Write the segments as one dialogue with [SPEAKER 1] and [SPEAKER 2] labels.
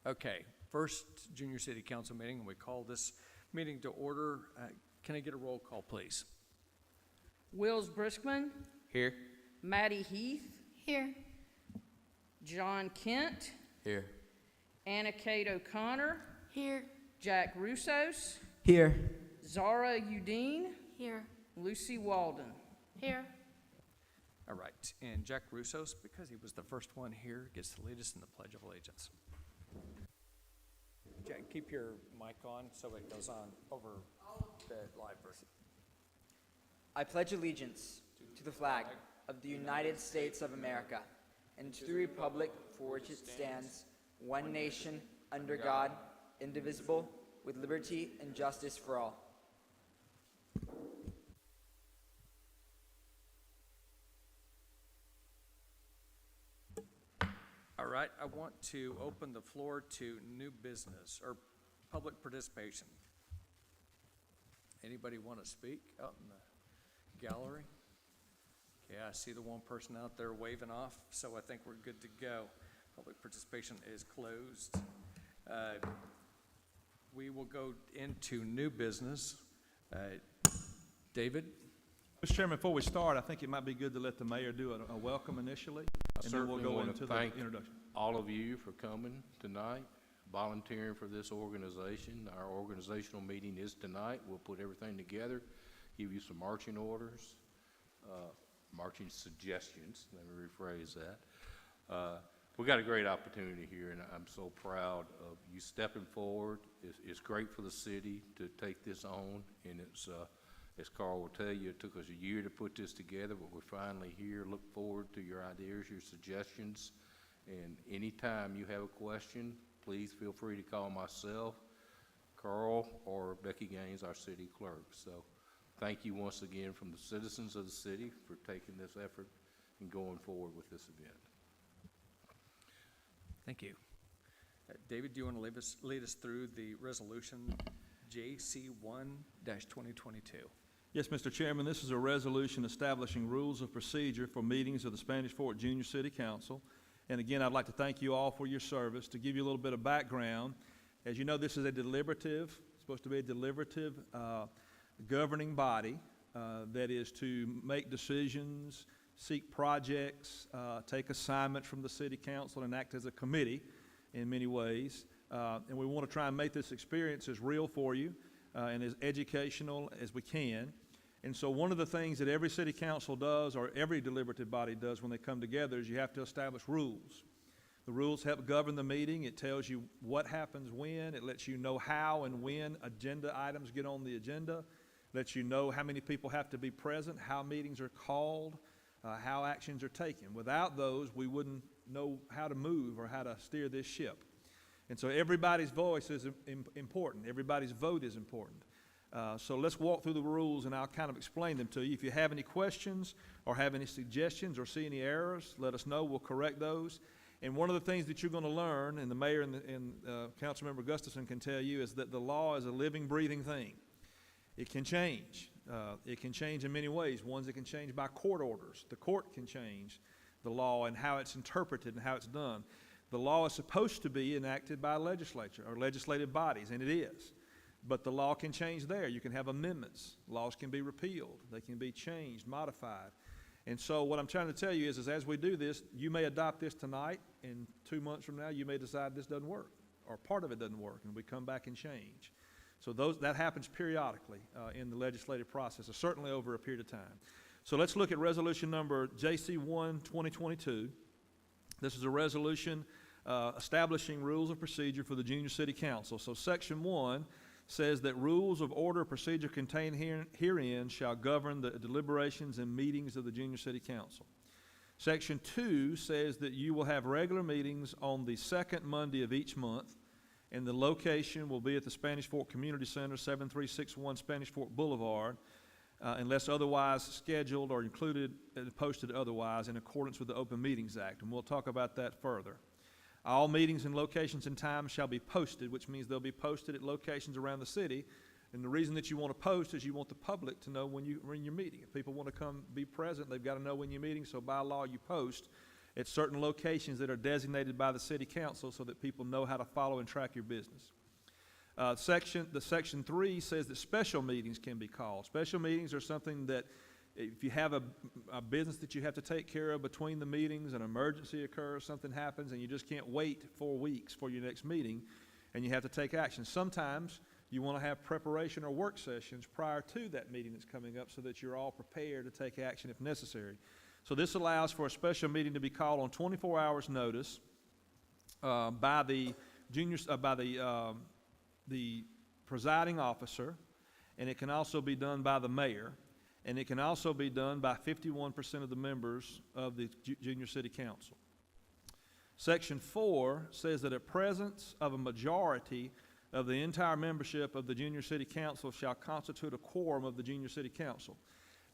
[SPEAKER 1] Okay, first Junior City Council meeting, and we call this meeting to order. Can I get a roll call, please?
[SPEAKER 2] Wills Briskman,
[SPEAKER 3] Here.
[SPEAKER 2] Maddie Heath,
[SPEAKER 4] Here.
[SPEAKER 2] John Kent,
[SPEAKER 3] Here.
[SPEAKER 2] Anna Kate O'Connor,
[SPEAKER 4] Here.
[SPEAKER 2] Jack Russos,
[SPEAKER 3] Here.
[SPEAKER 2] Zara Udine,
[SPEAKER 4] Here.
[SPEAKER 2] Lucy Walden.
[SPEAKER 4] Here.
[SPEAKER 1] All right, and Jack Russos, because he was the first one here, gets to lead us in the Pledge of Allegiance. Jack, keep your mic on so it goes on over the live version.
[SPEAKER 5] I pledge allegiance to the flag of the United States of America and to the republic for which it stands, one nation, under God, indivisible, with liberty and justice for all.
[SPEAKER 1] All right, I want to open the floor to new business or public participation. Anybody want to speak out in the gallery? Okay, I see the one person out there waving off, so I think we're good to go. Public participation is closed. We will go into new business. David?
[SPEAKER 6] Mr. Chairman, before we start, I think it might be good to let the mayor do a welcome initially, and then we'll
[SPEAKER 7] certainly
[SPEAKER 6] go
[SPEAKER 7] want
[SPEAKER 6] into
[SPEAKER 7] to
[SPEAKER 6] the
[SPEAKER 7] thank
[SPEAKER 6] introduction.
[SPEAKER 7] all of you for coming tonight, volunteering for this organization. Our organizational meeting is tonight. We'll put everything together, give you some marching orders, marching suggestions, let me rephrase that. We got a great opportunity here, and I'm so proud of you stepping forward. It's great for the city to take this on, and it's, as Carl will tell you, it took us a year to put this together, but we're finally here. Look forward to your ideas, your suggestions, and anytime you have a question, please feel free to call myself, Carl, or Becky Gaines, our city clerk. So thank you once again from the citizens of the city for taking this effort and going forward with this event.
[SPEAKER 1] Thank you. David, do you want to lead us through the resolution JC 1-2022?
[SPEAKER 6] Yes, Mr. Chairman, this is a resolution establishing rules of procedure for meetings of the Spanish Fort Junior City Council. And again, I'd like to thank you all for your service. To give you a little bit of background, as you know, this is a deliberative, supposed to be a deliberative governing body that is to make decisions, seek projects, take assignments from the city council, and act as a committee in many ways. And we want to try and make this experience as real for you and as educational as we can. And so one of the things that every city council does, or every deliberative body does when they come together, is you have to establish rules. The rules help govern the meeting. It tells you what happens when. It lets you know how and when agenda items get on the agenda. It lets you know how many people have to be present, how meetings are called, how actions are taken. Without those, we wouldn't know how to move or how to steer this ship. And so everybody's voice is important. Everybody's vote is important. So let's walk through the rules, and I'll kind of explain them to you. If you have any questions or have any suggestions or see any errors, let us know. We'll correct those. And one of the things that you're going to learn, and the mayor and Councilmember Gustafson can tell you, is that the law is a living, breathing thing. It can change. It can change in many ways. Ones that can change by court orders. The court can change the law and how it's interpreted and how it's done. The law is supposed to be enacted by a legislature or legislative bodies, and it is. But the law can change there. You can have amendments. Laws can be repealed. They can be changed, modified. And so what I'm trying to tell you is as we do this, you may adopt this tonight, and 2 months from now you may decide this doesn't work, or part of it doesn't work, and we come back and change. So that happens periodically in the legislative process, or certainly over a period of time. So let's look at resolution number JC 1-2022. This is a resolution establishing rules of procedure for the Junior City Council. So section 1 says that rules of order of procedure contained herein shall govern the deliberations and meetings of the Junior City Council. Section 2 says that you will have regular meetings on the second Monday of each month, and the location will be at the Spanish Fort Community Center, 7361 Spanish Fort Boulevard, unless otherwise scheduled or included and posted otherwise in accordance with the Open Meetings Act, and we'll talk about that further. All meetings and locations and times shall be posted, which means they'll be posted at locations around the city. And the reason that you want to post is you want the public to know when you're meeting. If people want to come be present, they've got to know when you're meeting, so by law you post. at certain locations that are designated by the city council so that people know how to follow and track your business. Section 3 says that special meetings can be called. Special meetings are something that if you have a business that you have to take care of between the meetings, an emergency occurs, something happens, and you just can't wait 4 weeks for your next meeting, and you have to take action. Sometimes you want to have preparation or work sessions prior to that meeting that's coming up so that you're all prepared to take action if necessary. So this allows for a special meeting to be called on 24 hours notice by the presiding officer, and it can also be done by the mayor, and it can also be done by 51% of the members of the Junior City Council. Section 4 says that a presence of a majority of the entire membership of the Junior City Council shall constitute a quorum of the Junior City Council.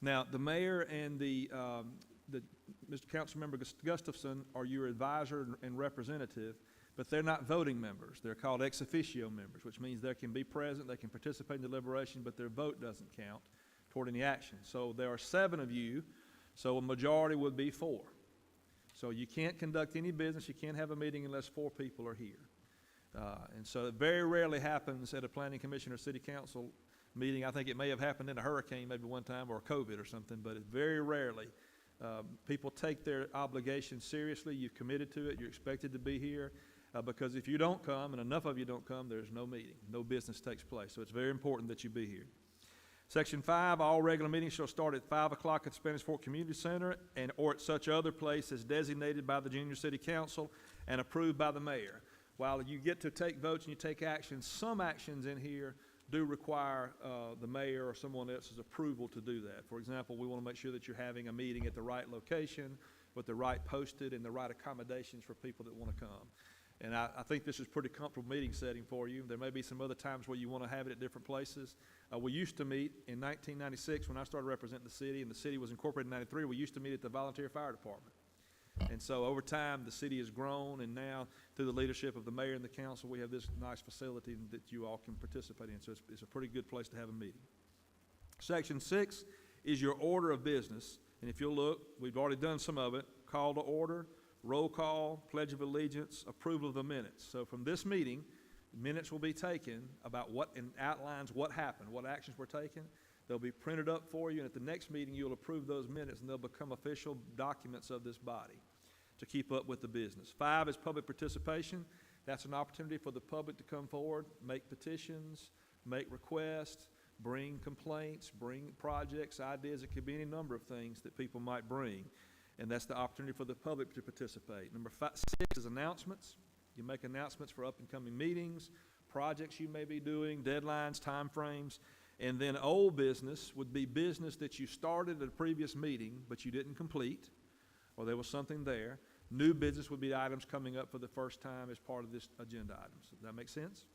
[SPEAKER 6] Now, the mayor and Mr. Councilmember Gustafson are your advisor and representative, but they're not voting members. They're called ex officio members, which means they can be present, they can participate in deliberation, but their vote doesn't count toward any action. So there are 7 of you, so a majority would be 4. So you can't conduct any business, you can't have a meeting unless 4 people are here. And so it very rarely happens at a planning commission or city council meeting. I think it may have happened in a hurricane maybe one time or COVID or something, but it very rarely. People take their obligation seriously. You've committed to it. You're expected to be here because if you don't come, and enough of you don't come, there's no meeting. No business takes place. So it's very important that you be here. Section 5, all regular meetings shall start at 5 o'clock at the Spanish Fork Community Center or at such other place as designated by the Junior City Council and approved by the mayor. While you get to take votes and you take action, some actions in here do require the mayor or someone else's approval to do that. For example, we want to make sure that you're having a meeting at the right location with the right posted and the right accommodations for people that want to come. And I think this is a pretty comfortable meeting setting for you. There may be some other times where you want to have it at different places. We used to meet in 1996 when I started representing the city, and the city was incorporated in 93. We used to meet at the Volunteer Fire Department. And so over time, the city has grown, and now through the leadership of the mayor and the council, we have this nice facility that you all can participate in. So it's a pretty good place to have a meeting. Section 6 is your order of business. And if you'll look, we've already done some of it. Call to order, roll call, pledge of allegiance, approval of the minutes. So from this meeting, minutes will be taken about and outlines what happened, what actions were taken. They'll be printed up for you, and at the next meeting, you'll approve those minutes, and they'll become official documents of this body to keep up with the business. 5 is public participation. That's an opportunity for the public to come forward, make petitions, make requests, bring complaints, bring projects, ideas. It could be any number of things that people might bring, and that's the opportunity for the public to participate. Number 6 is announcements. You make announcements for up-and-coming meetings, projects you may be doing, deadlines, timeframes. And then old business would be business that you started at a previous meeting, but you didn't complete, or there was something there. New business would be items coming up for the first time as part of this agenda items. Does that make sense?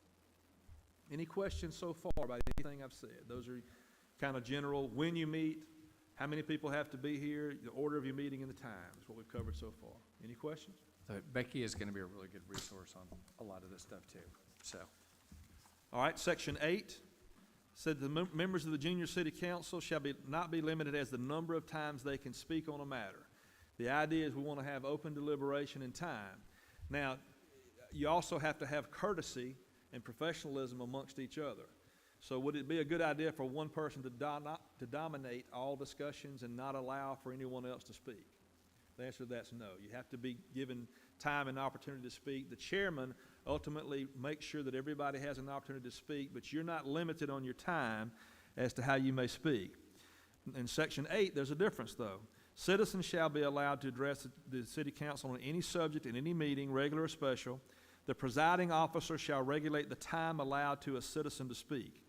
[SPEAKER 6] Any questions so far about anything I've said? Those are kind of general. When you meet, how many people have to be here, the order of your meeting, and the time is what we've covered so far. Any questions?
[SPEAKER 1] So Becky is going to be a really good resource on a lot of this stuff too. So,
[SPEAKER 6] All right, Section 8 said the members of the Junior City Council shall not be limited as the number of times they can speak on a matter. The idea is we want to have open deliberation and time. Now, you also have to have courtesy and professionalism amongst each other. So would it be a good idea for one person to dominate all discussions and not allow for anyone else to speak? The answer to that's no. You have to be given time and opportunity to speak. The chairman ultimately makes sure that everybody has an opportunity to speak, but you're not limited on your time as to how you may speak. In Section 8, there's a difference, though. Citizens shall be allowed to address the city council on any subject in any meeting, regular or special. The presiding officer shall regulate the time allowed to a citizen to speak.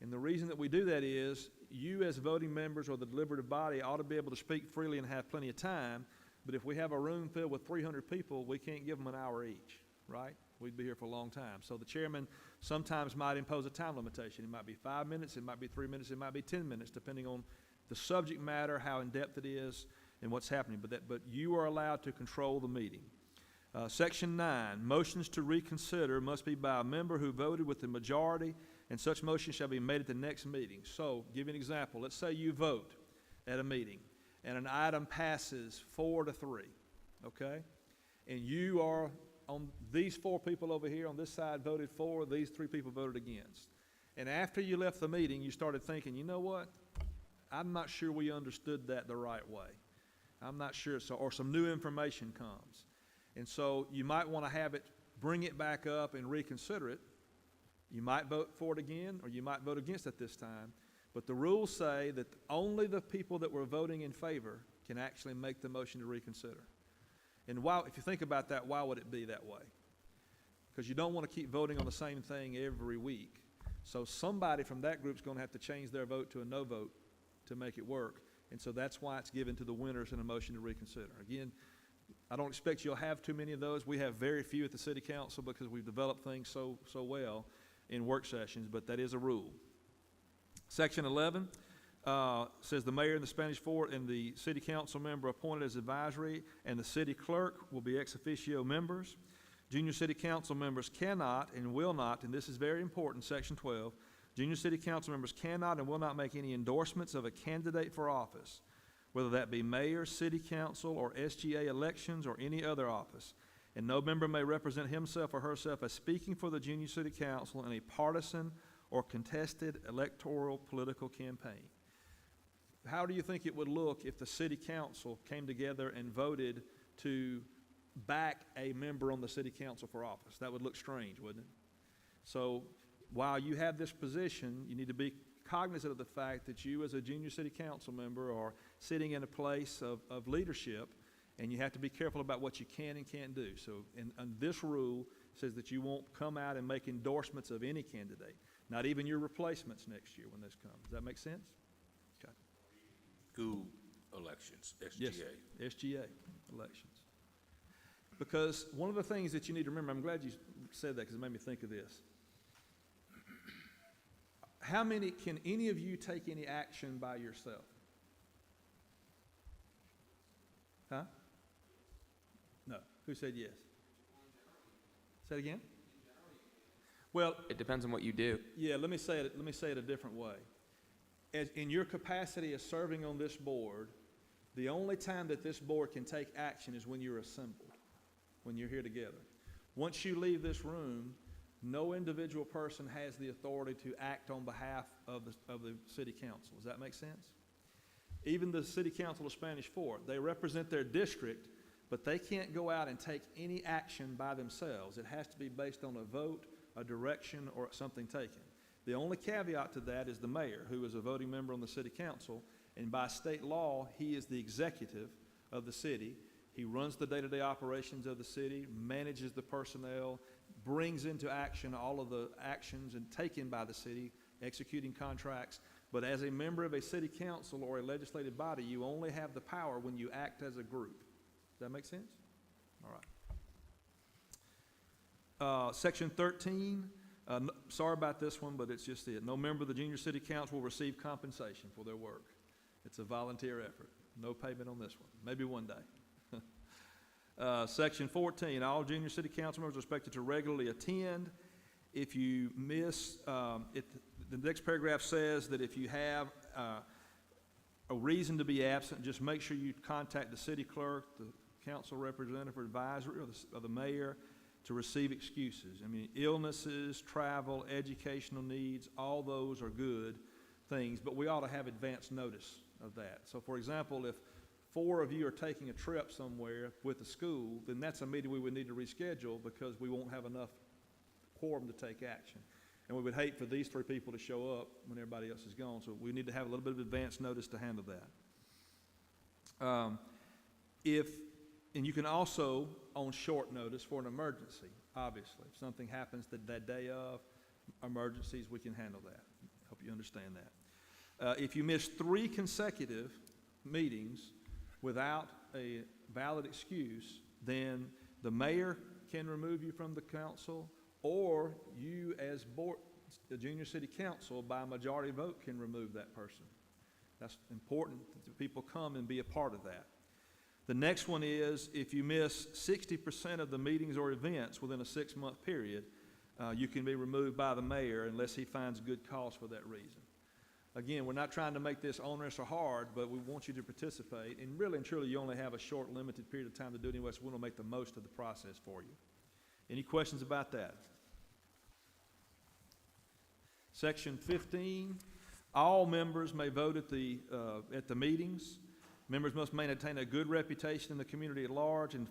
[SPEAKER 6] And the reason that we do that is you as voting members or the deliberative body ought to be able to speak freely and have plenty of time. But if we have a room filled with 300 people, we can't give them an hour each, right? We'd be here for a long time. So the chairman sometimes might impose a time limitation. It might be 5 minutes, it might be 3 minutes, it might be 10 minutes, depending on the subject matter, how in-depth it is, and what's happening. But you are allowed to control the meeting. Section 9, motions to reconsider must be by a member who voted with the majority, and such motion shall be made at the next meeting. So, give you an example. Let's say you vote at a meeting, and an item passes 4-3. okay? And you are, on these 4 people over here on this side voted for, these 3 people voted against. And after you left the meeting, you started thinking, you know what? I'm not sure we understood that the right way. I'm not sure, so, or some new information comes. And so you might want to bring it back up and reconsider it. You might vote for it again, or you might vote against it this time. But the rules say that only the people that were voting in favor can actually make the motion to reconsider. And why, if you think about that, why would it be that way? Because you don't want to keep voting on the same thing every week. So somebody from that group's going to have to change their vote to a no vote to make it work. And so that's why it's given to the winners in a motion to reconsider. Again, I don't expect you'll have too many of those. We have very few at the city council because we've developed things so well in work sessions, but that is a rule. Section 11 says the mayor and the Spanish Fort and the city council member appointed as advisory and the city clerk will be ex officio members. Junior city council members cannot and will not, and this is very important, section 12, junior city council members cannot and will not make any endorsements of a candidate for office, whether that be mayor, city council, or SGA elections, or any other office. And no member may represent himself or herself as speaking for the junior city council in a partisan or contested electoral political campaign. How do you think it would look if the city council came together and voted to back a member on the city council for office? That would look strange, wouldn't it? So while you have this position, you need to be cognizant of the fact that you as a junior city council member are sitting in a place of leadership, and you have to be careful about what you can and can't do. So, and this rule says that you won't come out and make endorsements of any candidate, not even your replacements next year when this comes. Does that make sense? Okay.
[SPEAKER 7] School elections, SGA.
[SPEAKER 6] Yes, SGA elections. Because one of the things that you need to remember, I'm glad you said that because it made me think of this. Can any of you take any action by yourself? Huh? No. Who said yes? Say it again? Well,
[SPEAKER 3] It depends on what you do.
[SPEAKER 6] yeah, let me say it a different way. As in your capacity as serving on this board, the only time that this board can take action is when you're assembled, when you're here together. Once you leave this room, no individual person has the authority to act on behalf of the city council. Does that make sense? Even the city council of Spanish Fort, they represent their district, but they can't go out and take any action by themselves. It has to be based on a vote, a direction, or something taken. The only caveat to that is the mayor, who is a voting member on the city council, and by state law, he is the executive of the city. He runs the day-to-day operations of the city, manages the personnel, brings into action all of the actions and taken by the city, executing contracts. But as a member of a city council or a legislative body, you only have the power when you act as a group. Does that make sense? All right. Section 13, sorry about this one, but it's just it. No member of the junior city council will receive compensation for their work. It's a volunteer effort. No payment on this one. Maybe one day. Section 14, all junior city council members are expected to regularly attend. If you miss, the next paragraph says that if you have a reason to be absent, just make sure you contact the city clerk, the council representative or advisory, or the mayor to receive excuses. I mean, illnesses, travel, educational needs, all those are good things, but we ought to have advance notice of that. So, for example, if 4 of you are taking a trip somewhere with the school, then that's a meeting we would need to reschedule because we won't have enough quorum to take action. And we would hate for these 3 people to show up when everybody else is gone, so we need to have a little bit of advance notice to handle that. And you can also, on short notice for an emergency, obviously. If something happens that day of, emergencies, we can handle that. Hope you understand that. If you miss 3 consecutive meetings without a valid excuse, then the mayor can remove you from the council, or you as the junior city council by a majority vote can remove that person. That's important that people come and be a part of that. The next one is if you miss 60% of the meetings or events within a 6-month period, you can be removed by the mayor unless he finds good cause for that reason. Again, we're not trying to make this onerous or hard, but we want you to participate. And really and truly, you only have a short, limited period of time to do it anyway, so we want to make the most of the process for you. Any questions about that? Section 15, all members may vote at the meetings. Members must maintain a good reputation in the community at large and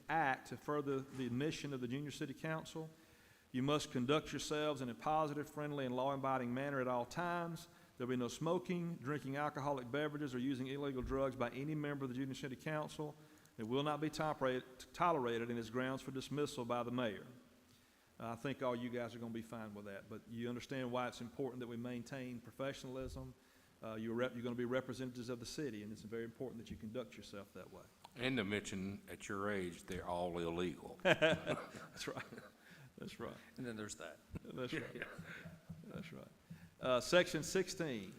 [SPEAKER 6] act to further the mission of the Junior City Council. You must conduct yourselves in a positive, friendly, and law-abiding manner at all times. There will be no smoking, drinking alcoholic beverages, or using illegal drugs by any member of the Junior City Council. It will not be tolerated and is grounds for dismissal by the mayor. I think all you guys are going to be fine with that, but you understand why it's important that we maintain professionalism. You're going to be representatives of the city, and it's very important that you conduct yourself that way.
[SPEAKER 7] And to mention, at your age, they're all illegal.
[SPEAKER 6] That's right. That's right.
[SPEAKER 1] And then there's that.
[SPEAKER 6] That's right. That's right. Section 16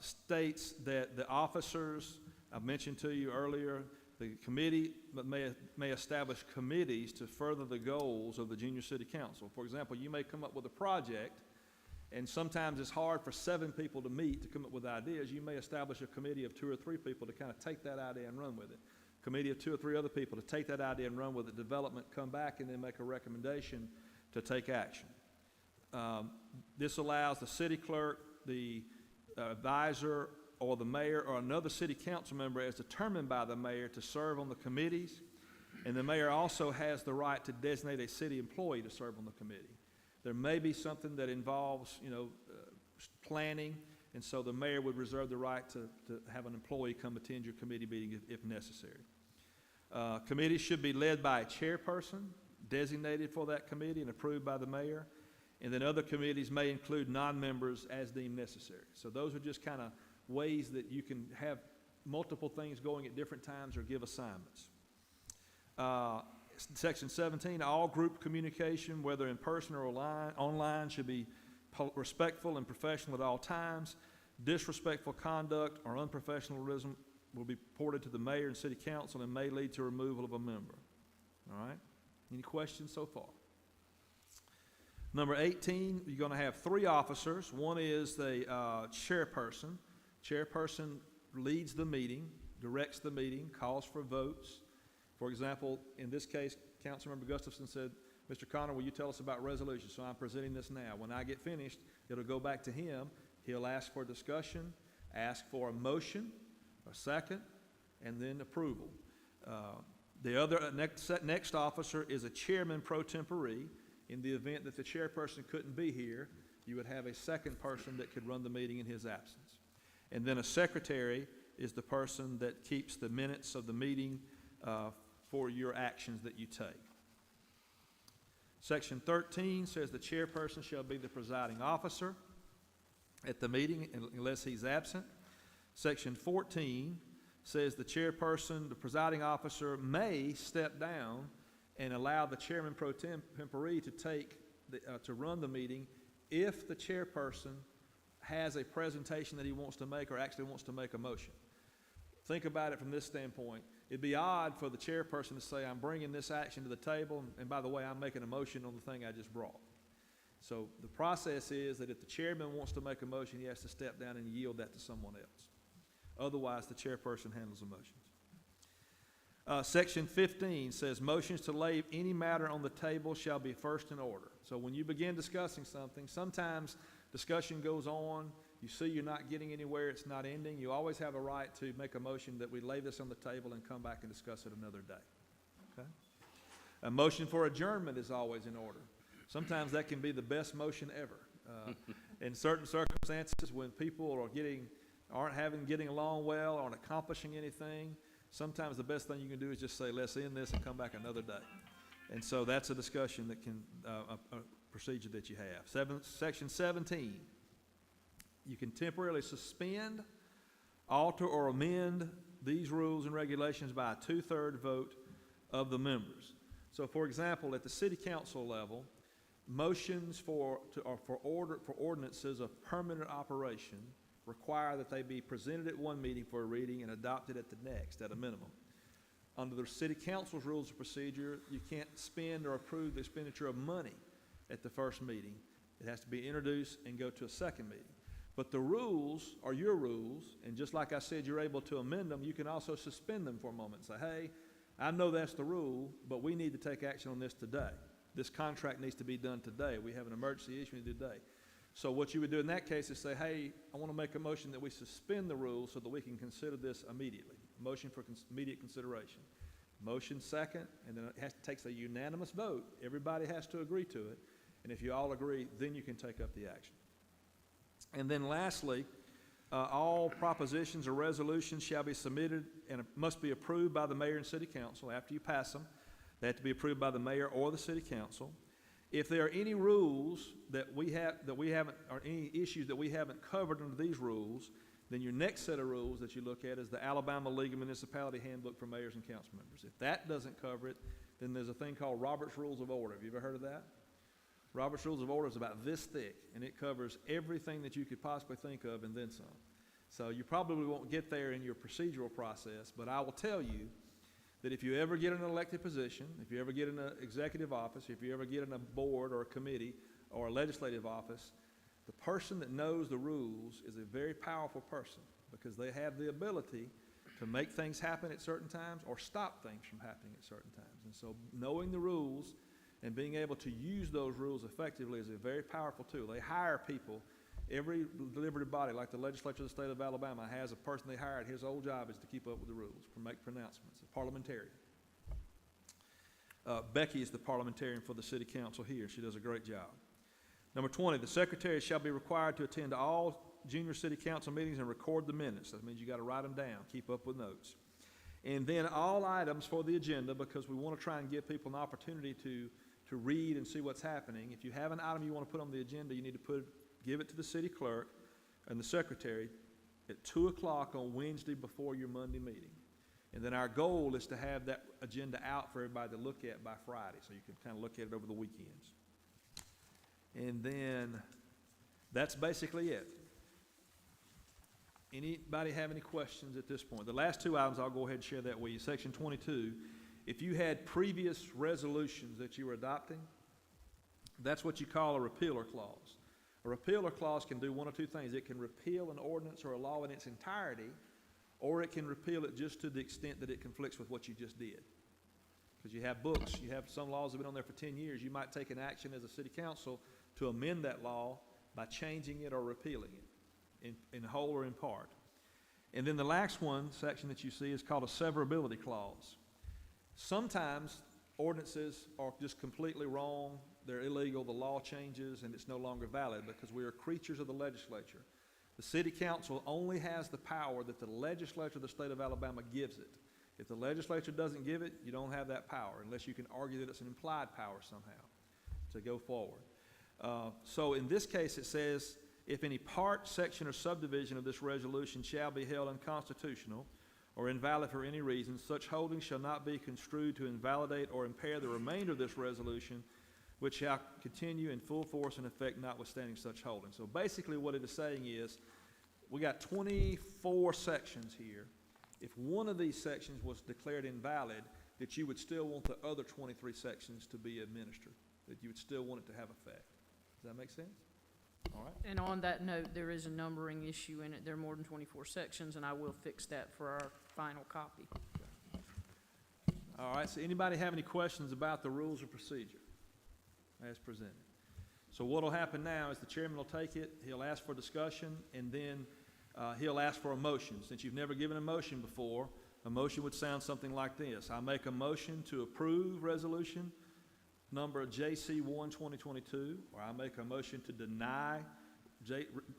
[SPEAKER 6] states that the officers, I mentioned to you earlier, the committee may establish committees to further the goals of the Junior City Council. For example, you may come up with a project, and sometimes it's hard for 7 people to meet to come up with ideas. You may establish a committee of 2 or 3 people to kind of take that idea and run with it. Committee of 2 or 3 other people to take that idea and run with it, development, come back, and then make a recommendation to take action. This allows the city clerk, the advisor, or the mayor, or another city council member as determined by the mayor to serve on the committees. And the mayor also has the right to designate a city employee to serve on the committee. There may be something that involves, planning, and so the mayor would reserve the right to have an employee come attend your committee meeting if necessary. Committees should be led by a chairperson designated for that committee and approved by the mayor. And then other committees may include non-members as deemed necessary. So those are just kind of ways that you can have multiple things going at different times or give assignments. Section 17, all group communication, whether in person or online, should be respectful and professional at all times. Disrespectful conduct or unprofessionalism will be reported to the mayor and city council and may lead to removal of a member. All right? Any questions so far? Number 18, you're going to have 3 officers. One is the chairperson. Chairperson leads the meeting, directs the meeting, calls for votes. For example, in this case, Councilmember Gustafson said, Mr. Connor, will you tell us about resolutions? So I'm presenting this now. When I get finished, it'll go back to him. He'll ask for discussion, ask for a motion, a second, and then approval. The other next officer is a chairman pro tempore. In the event that the chairperson couldn't be here, you would have a second person that could run the meeting in his absence. And then a secretary is the person that keeps the minutes of the meeting for your actions that you take. Section 13 says the chairperson shall be the presiding officer at the meeting unless he's absent. Section 14 says the chairperson, the presiding officer, may step down and allow the chairman pro tempore to run the meeting if the chairperson has a presentation that he wants to make or actually wants to make a motion. Think about it from this standpoint. It'd be odd for the chairperson to say, I'm bringing this action to the table, and by the way, I'm making a motion on the thing I just brought. So the process is that if the chairman wants to make a motion, he has to step down and yield that to someone else. Otherwise, the chairperson handles the motions. Section 15 says motions to lay any matter on the table shall be first in order. So when you begin discussing something, sometimes discussion goes on, you see you're not getting anywhere, it's not ending, you always have a right to make a motion that we lay this on the table and come back and discuss it another day. Okay? A motion for adjournment is always in order. Sometimes that can be the best motion ever. In certain circumstances, when people aren't getting along well, aren't accomplishing anything, sometimes the best thing you can do is just say, let's end this and come back another day. And so that's a discussion that can, a procedure that you have. Section 17, you can temporarily suspend, alter, or amend these rules and regulations by a 2/3 vote of the members. So for example, at the city council level, motions for ordinances of permanent operation require that they be presented at one meeting for a reading and adopted at the next at a minimum. Under the city council's rules of procedure, you can't spend or approve the expenditure of money at the first meeting. It has to be introduced and go to a second meeting. But the rules are your rules, and just like I said, you're able to amend them, you can also suspend them for a moment and say, hey, I know that's the rule, but we need to take action on this today. This contract needs to be done today. We have an emergency issue today. So what you would do in that case is say, hey, I want to make a motion that we suspend the rules so that we can consider this immediately. Motion for immediate consideration. Motion second, and then it takes a unanimous vote. Everybody has to agree to it. And if you all agree, then you can take up the action. And then lastly, all propositions or resolutions shall be submitted and must be approved by the mayor and city council after you pass them. They have to be approved by the mayor or the city council. If there are any rules that we haven't, or any issues that we haven't covered under these rules, then your next set of rules that you look at is the Alabama League of Municipality Handbook for Mayors and Council Members. If that doesn't cover it, then there's a thing called Robert's Rules of Order. Have you ever heard of that? Robert's Rules of Order is about this thick, and it covers everything that you could possibly think of and then some. So you probably won't get there in your procedural process, but I will tell you that if you ever get in an elected position, if you ever get in an executive office, if you ever get in a board or a committee or a legislative office, the person that knows the rules is a very powerful person because they have the ability to make things happen at certain times or stop things from happening at certain times. And so knowing the rules and being able to use those rules effectively is a very powerful tool. They hire people. Every deliberative body, like the legislature of the state of Alabama, has a person they hired. His whole job is to keep up with the rules, to make pronouncements, a parliamentarian. Becky is the parliamentarian for the city council here. She does a great job. Number 20, the secretary shall be required to attend all junior city council meetings and record the minutes. That means you got to write them down, keep up with notes. And then all items for the agenda, because we want to try and give people an opportunity to read and see what's happening. If you have an item you want to put on the agenda, you need to give it to the city clerk and the secretary at 2 o'clock on Wednesday before your Monday meeting. And then our goal is to have that agenda out for everybody to look at by Friday, so you can kind of look at it over the weekends. And then that's basically it. Anybody have any questions at this point? The last two items, I'll go ahead and share that with you. Section 22, if you had previous resolutions that you were adopting, that's what you call a repealer clause. A repealer clause can do one of two things. It can repeal an ordinance or a law in its entirety, or it can repeal it just to the extent that it conflicts with what you just did. Because you have books, you have some laws that have been on there for 10 years. You might take an action as a city council to amend that law by changing it or repealing it in whole or in part. And then the last one, section that you see, is called a severability clause. Sometimes ordinances are just completely wrong, they're illegal, the law changes, and it's no longer valid because we are creatures of the legislature. The city council only has the power that the legislature of the state of Alabama gives it. If the legislature doesn't give it, you don't have that power unless you can argue that it's an implied power somehow to go forward. So in this case it says, if any part, section, or subdivision of this resolution shall be held unconstitutional or invalid for any reason, such holding shall not be construed to invalidate or impair the remainder of this resolution, which shall continue in full force and effect notwithstanding such holding. So basically what it is saying is, we got 24 sections here. If one of these sections was declared invalid, that you would still want the other 23 sections to be administered, that you would still want it to have effect. Does that make sense? All right.
[SPEAKER 2] And on that note, there is a numbering issue in it. There are more than 24 sections, and I will fix that for our final copy.
[SPEAKER 6] All right, so anybody have any questions about the rules of procedure as presented? So what will happen now is the chairman will take it, he'll ask for discussion, and then he'll ask for a motion. Since you've never given a motion before, a motion would sound something like this. I make a motion to approve resolution number JC1 2022, or I make a motion to deny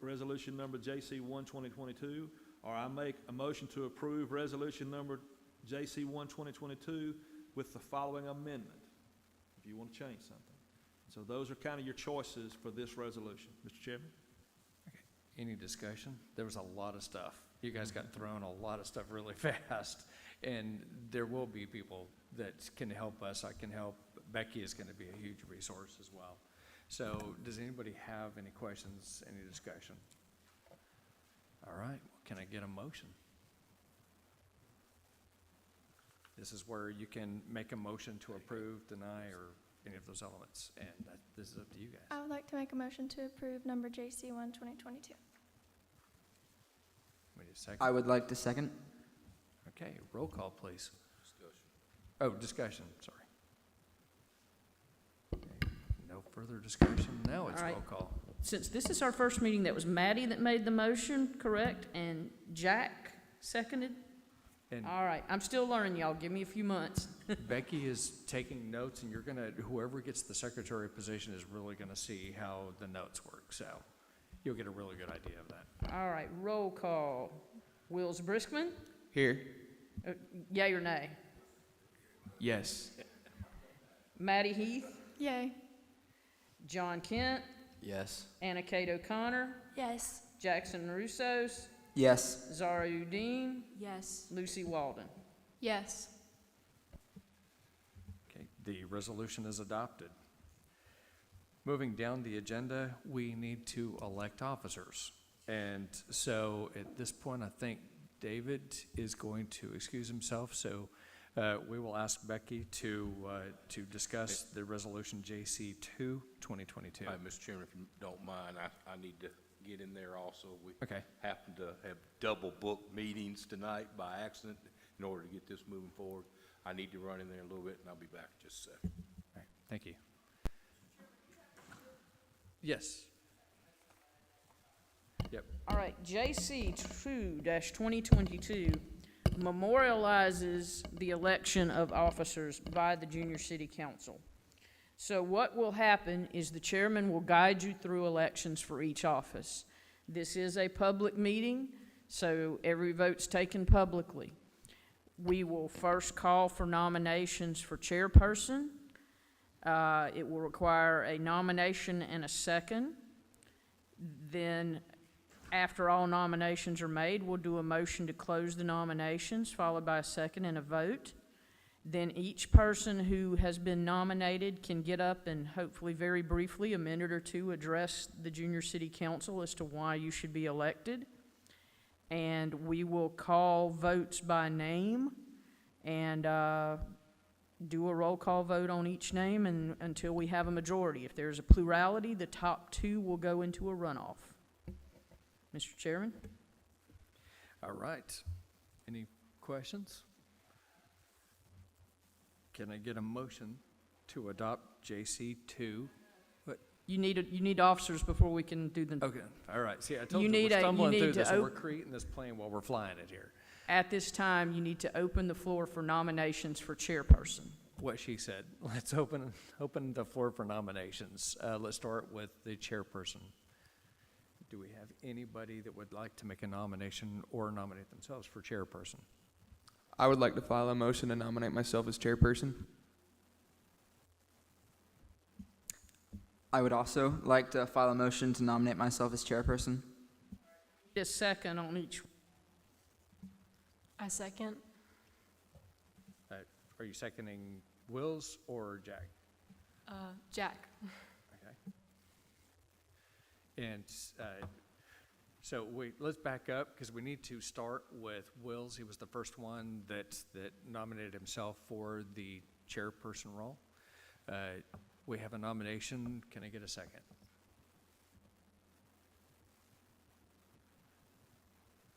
[SPEAKER 6] resolution number JC1 2022, or I make a motion to approve resolution number JC1 2022 with the following amendment, if you want to change something. So those are kind of your choices for this resolution. Mr. Chairman?
[SPEAKER 1] Any discussion? There was a lot of stuff. You guys got thrown a lot of stuff really fast, and there will be people that can help us. I can help. Becky is going to be a huge resource as well. So does anybody have any questions, any discussion? All right, can I get a motion? This is where you can make a motion to approve, deny, or any of those elements, and this is up to you guys.
[SPEAKER 3] I would like to make a motion to approve number JC1 2022.
[SPEAKER 1] second?
[SPEAKER 5] I would like to second.
[SPEAKER 1] Okay, roll call, please. Oh, discussion, sorry. Okay, no further discussion, now it's
[SPEAKER 2] All right.
[SPEAKER 1] roll call.
[SPEAKER 2] Since this is our first meeting, that was Maddie that made the motion, correct? And Jack seconded?
[SPEAKER 1] And
[SPEAKER 2] All right, I'm still learning, y'all. Give me a few months.
[SPEAKER 1] Becky is taking notes, and you're gonna, whoever gets the secretary position is really gonna see how the notes work, so you'll get a really good idea of that.
[SPEAKER 2] All right, roll call. Wills Briskman?
[SPEAKER 5] Here.
[SPEAKER 2] Yay or nay?
[SPEAKER 5] Yes.
[SPEAKER 2] Maddie Heath?
[SPEAKER 3] Yay.
[SPEAKER 2] John Kent?
[SPEAKER 5] Yes.
[SPEAKER 2] Anna Kate O'Connor?
[SPEAKER 3] Yes.
[SPEAKER 2] Jackson Russos?
[SPEAKER 5] Yes.
[SPEAKER 2] Zara Udine?
[SPEAKER 3] Yes.
[SPEAKER 2] Lucy Walden?
[SPEAKER 3] Yes.
[SPEAKER 1] Okay, the resolution is adopted. Moving down the agenda, we need to elect officers. And so at this point, I think David is going to excuse himself, so we will ask Becky to discuss the resolution JC 2, 2022.
[SPEAKER 7] Mr. Chairman, if you don't mind, I need to get in there also. We
[SPEAKER 1] Okay.
[SPEAKER 7] happen to have double booked meetings tonight by accident in order to get this moving forward. I need to run in there a little bit, and I'll be back in just a second.
[SPEAKER 1] All right, thank you. Yes. Yep.
[SPEAKER 2] All right, JC 2-2022 memorializes the election of officers by the Junior City Council. So what will happen is the chairman will guide you through elections for each office. This is a public meeting, so every vote's taken publicly. We will first call for nominations for chairperson. It will require a nomination and a second. Then, after all nominations are made, we'll do a motion to close the nominations, followed by a second and a vote. Then each person who has been nominated can get up and hopefully very briefly, a minute or two, address the Junior City Council as to why you should be elected. And we will call votes by name and do a roll call vote on each name and until we have a majority. If there's a plurality, the top two will go into a runoff. Mr. Chairman?
[SPEAKER 1] All right. Any questions? Can I get a motion to adopt JC 2?
[SPEAKER 2] You need officers before we can do the,
[SPEAKER 1] Okay, all right. See, I told
[SPEAKER 2] You
[SPEAKER 1] you, we're
[SPEAKER 2] need a- you
[SPEAKER 1] stumbling
[SPEAKER 2] need
[SPEAKER 1] through
[SPEAKER 2] to
[SPEAKER 1] this, and we're
[SPEAKER 2] op-
[SPEAKER 1] creating this plan while we're flying it here.
[SPEAKER 2] at this time, you need to open the floor for nominations for chairperson.
[SPEAKER 1] What she said. Let's open the floor for nominations. Let's start with the chairperson. Do we have anybody that would like to make a nomination or nominate themselves for chairperson?
[SPEAKER 4] I would like to file a motion to nominate myself as chairperson.
[SPEAKER 5] I would also like to file a motion to nominate myself as chairperson.
[SPEAKER 2] Need a second on each.
[SPEAKER 3] I second.
[SPEAKER 1] Are you seconding Wills or Jack?
[SPEAKER 3] Jack.
[SPEAKER 1] Okay. And so let's back up because we need to start with Wills. He was the first one that nominated himself for the chairperson role. We have a nomination. Can I get a second?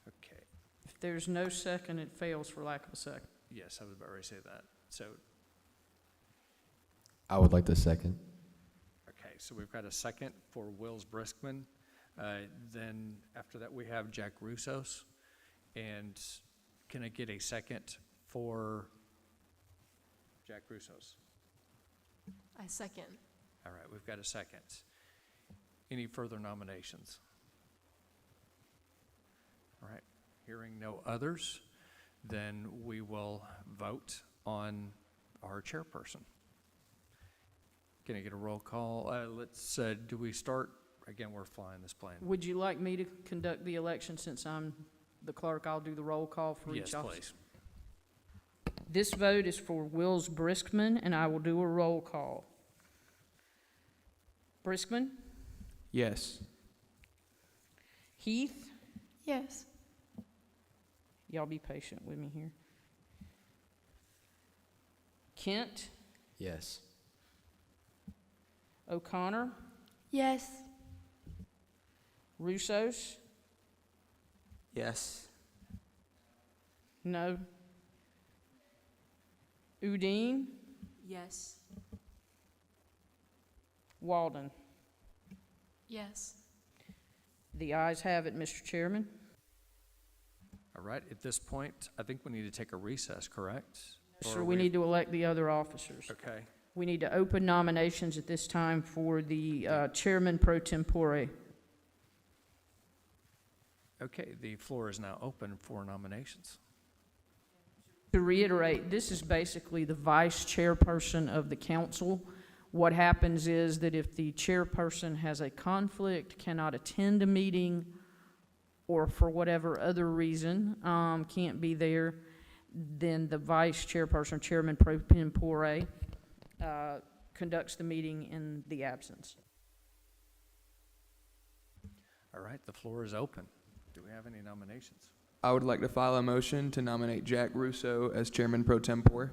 [SPEAKER 1] Okay.
[SPEAKER 2] If there's no second, it fails for lack of a second.
[SPEAKER 1] Yes, I was about ready to say that. So,
[SPEAKER 8] I would like to second.
[SPEAKER 1] okay, so we've got a second for Wills Briskman. Then after that, we have Jack Russos. And can I get a second for Jack Russos?
[SPEAKER 3] I second.
[SPEAKER 1] All right, we've got a second. Any further nominations? All right, hearing no others, then we will vote on our chairperson. Can I get a roll call? Do we start, again, we're flying this plane.
[SPEAKER 2] Would you like me to conduct the election since I'm the clerk? I'll do the roll call for
[SPEAKER 1] Yes,
[SPEAKER 2] each office.
[SPEAKER 1] please.
[SPEAKER 2] This vote is for Wills Briskman, and I will do a roll call. Briskman,
[SPEAKER 4] Yes.
[SPEAKER 2] Heath,
[SPEAKER 3] Yes.
[SPEAKER 2] y'all be patient with me here. Kent,
[SPEAKER 8] Yes.
[SPEAKER 2] O'Connor,
[SPEAKER 3] Yes.
[SPEAKER 2] Russos,
[SPEAKER 5] Yes.
[SPEAKER 2] No. Udine,
[SPEAKER 3] Yes.
[SPEAKER 2] Walden.
[SPEAKER 3] Yes.
[SPEAKER 2] The ayes have it, Mr. Chairman.
[SPEAKER 1] All right, at this point, I think we need to take a recess, correct?
[SPEAKER 2] Sir,
[SPEAKER 1] Or
[SPEAKER 2] we need to elect the other officers.
[SPEAKER 1] Okay,
[SPEAKER 2] We need to open nominations at this time for the chairman pro tempore.
[SPEAKER 1] okay, the floor is now open for nominations.
[SPEAKER 2] To reiterate, this is basically the vice chairperson of the council. What happens is that if the chairperson has a conflict, cannot attend a meeting, or for whatever other reason, can't be there, then the vice chairperson, chairman pro tempore, conducts the meeting in the absence.
[SPEAKER 1] All right, the floor is open. Do we have any nominations?
[SPEAKER 4] I would like to file a motion to nominate Jack Russo as chairman pro tempore.